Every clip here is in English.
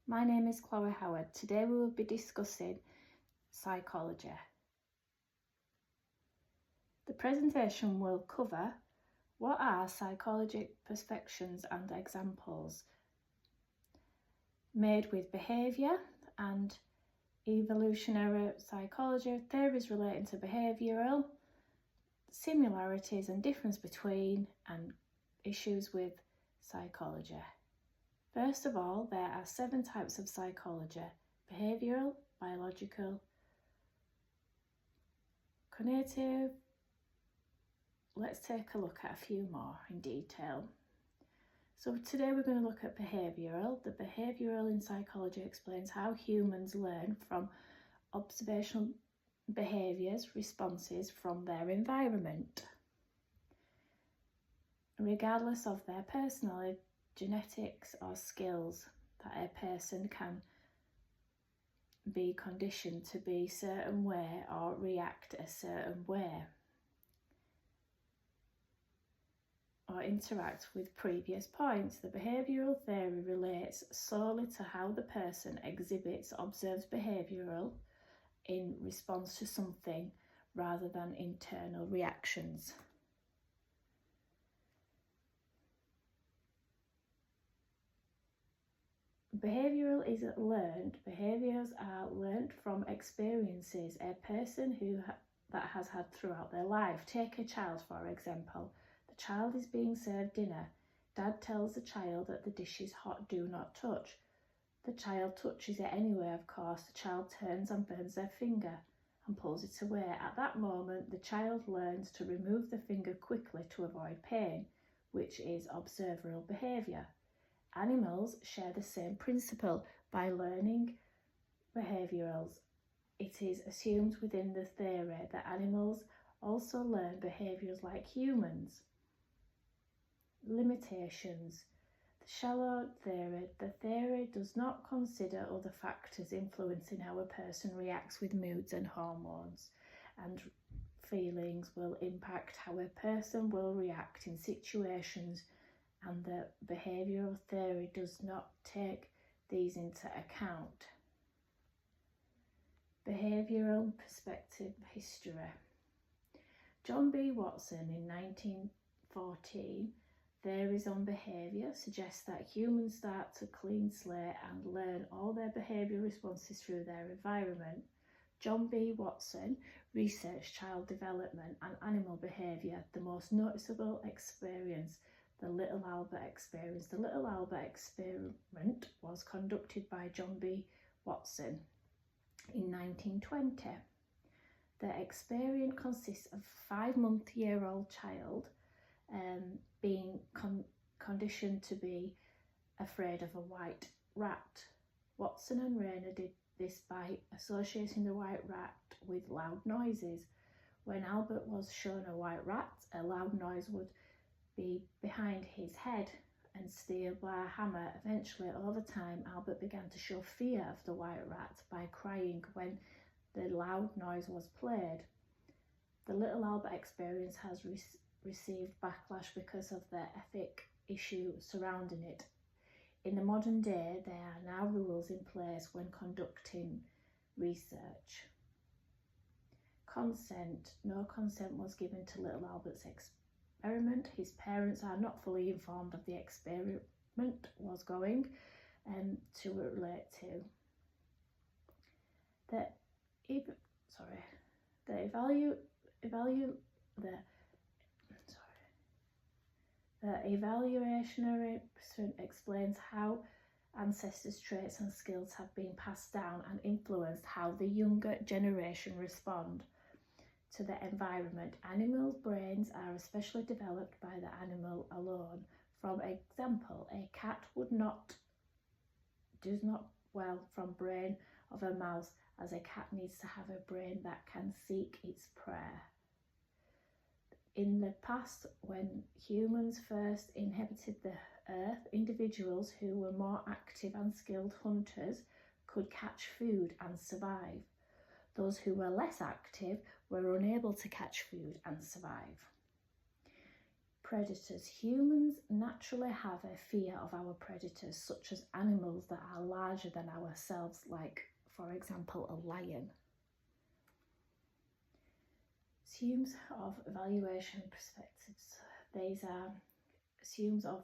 My name is Chloe Howard. Today we will be discussing psychology. The presentation will cover what are psychological perspectives and examples made with behaviour and evolutionary psychology, theories relating to behavioural, similarities and difference between, and issues with psychology. First of all, there are 7 types of psychology: behavioural, biological, cognitive. Let's take a look at a few more in detail. So today we're going to look at behavioural. The behavioural in psychology explains how humans learn from observational behaviours, responses from their environment, regardless of their personality, genetics or skills, that a person can be conditioned to be a certain way or react a certain way or interact with previous points. The behavioural theory relates solely to how the person exhibits, observes behavioural in response to something rather than internal reactions. Behavioural is learned. Behaviours are learned from experiences a person that has had throughout their life. Take a child, for example. The child is being served dinner. Dad tells the child that the dish is hot, do not touch. The child touches it anyway, of course. The child turns and burns their finger and pulls it away. At that moment, the child learns to remove the finger quickly to avoid pain, which is observable behaviour. Animals share the same principle by learning behaviourals. It is assumed within the theory that animals also learn behaviours like humans. Limitations. The shallow theory. The theory does not consider other factors influencing how a person reacts with moods and hormones, and feelings will impact how a person will react in situations, and the behavioural theory does not take these into account. Behavioural perspective history. John B. Watson in 1914, Theories on Behaviour, suggests that humans start to clean slate and learn all their behavioural responses through their environment. John B. Watson researched child development and animal behaviour. The most noticeable experience, the Little Albert experiment. The Little Albert experiment was conducted by John B. Watson in 1920. The experiment consists of a 5-month-old child being conditioned to be afraid of a white rat. Watson and Rayner did this by associating the white rat with loud noises. When Albert was shown a white rat, a loud noise would be behind his head and steered by a hammer. Eventually, over time, Albert began to show fear of the white rat by crying when the loud noise was played. The Little Albert experience has received backlash because of the ethic issue surrounding it. In the modern day, there are now rules in place when conducting research. Consent. No consent was given to Little Albert's experiment. His parents are not fully informed of the experiment was going to relate to. The evaluationary explains how ancestors' traits and skills have been passed down and influenced how the younger generation respond to the environment. Animal brains are especially developed by the animal alone. For example, a cat does not well from brain of a mouse, as a cat needs to have a brain that can seek its prey. In the past, when humans first inhabited the earth, individuals who were more active and skilled hunters could catch food and survive. Those who were less active were unable to catch food and survive. Predators. Humans naturally have a fear of our predators, such as animals that are larger than ourselves, like, for example, a lion. Assumes of evaluation perspectives. These are assumes of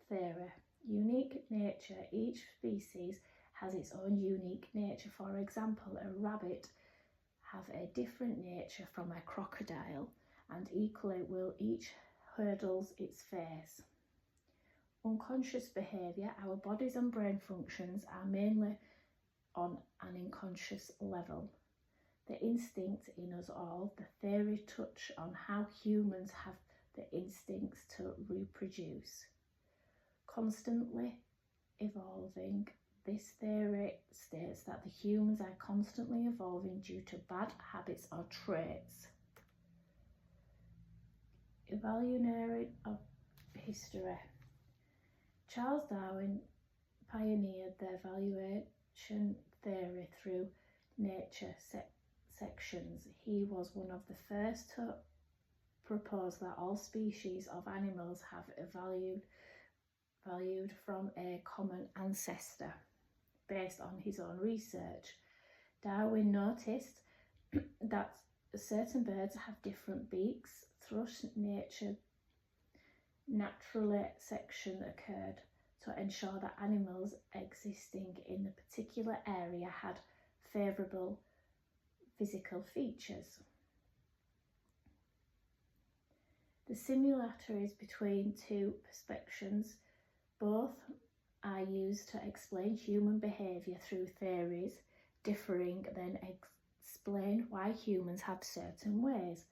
theory. Unique nature. Each species has its own unique nature. For example, a rabbit have a different nature from a crocodile, and equally will each hurdles its face. Unconscious behaviour. Our bodies and brain functions are mainly on an unconscious level. The instinct in us all. The theory touch on how humans have the instincts to reproduce. Constantly evolving. This theory states that the humans are constantly evolving due to bad habits or traits. Evolutionary of history. Charles Darwin pioneered the evolution theory through nature sections. He was one of the first to propose that all species of animals have evolved from a common ancestor. Based on his own research, Darwin noticed that certain birds have different beaks. Thrush naturally section occurred to ensure that animals existing in the particular area had favourable physical features. The similarities between two perspectives. Both are used to explain human behaviour through theories, differing then explain why humans have certain ways.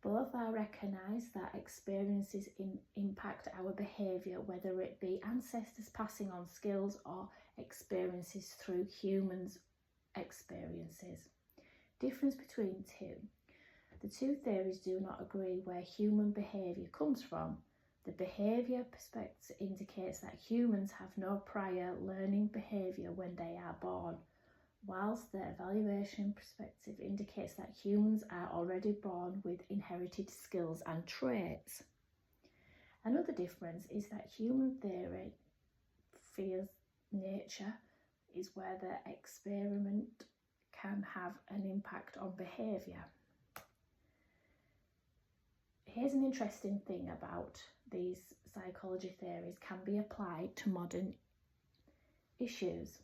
Both are recognised that experiences impact our behaviour, whether it be ancestors passing on skills or experiences through humans' experiences. Difference between two. The two theories do not agree where human behaviour comes from. The behaviour perspective indicates that humans have no prior learning behaviour when they are born, whilst the evaluation perspective indicates that humans are already born with inherited skills and traits. Another difference is that human theory fears nature is where the experiment can have an impact on behaviour. Here's an interesting thing about these psychology theories can be applied to modern issues.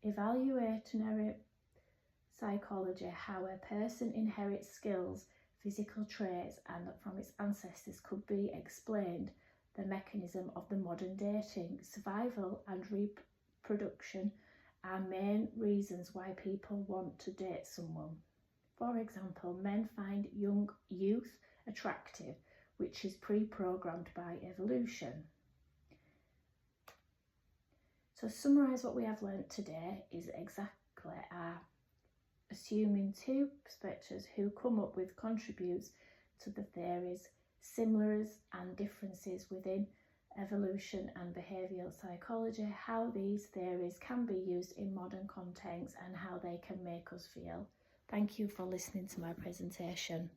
Evolutionary psychology, how a person inherits skills, physical traits, and from its ancestors could be explained. The mechanism of the modern dating, survival and reproduction are main reasons why people want to date someone. For example, men find young youth attractive, which is pre-programmed by evolution. So to summarise what we have learnt today is exactly assuming two perspectives who come up with contributes to the theories, similarities and differences within evolution and behavioural psychology, how these theories can be used in modern contexts and how they can make us feel. Thank you for listening to my presentation.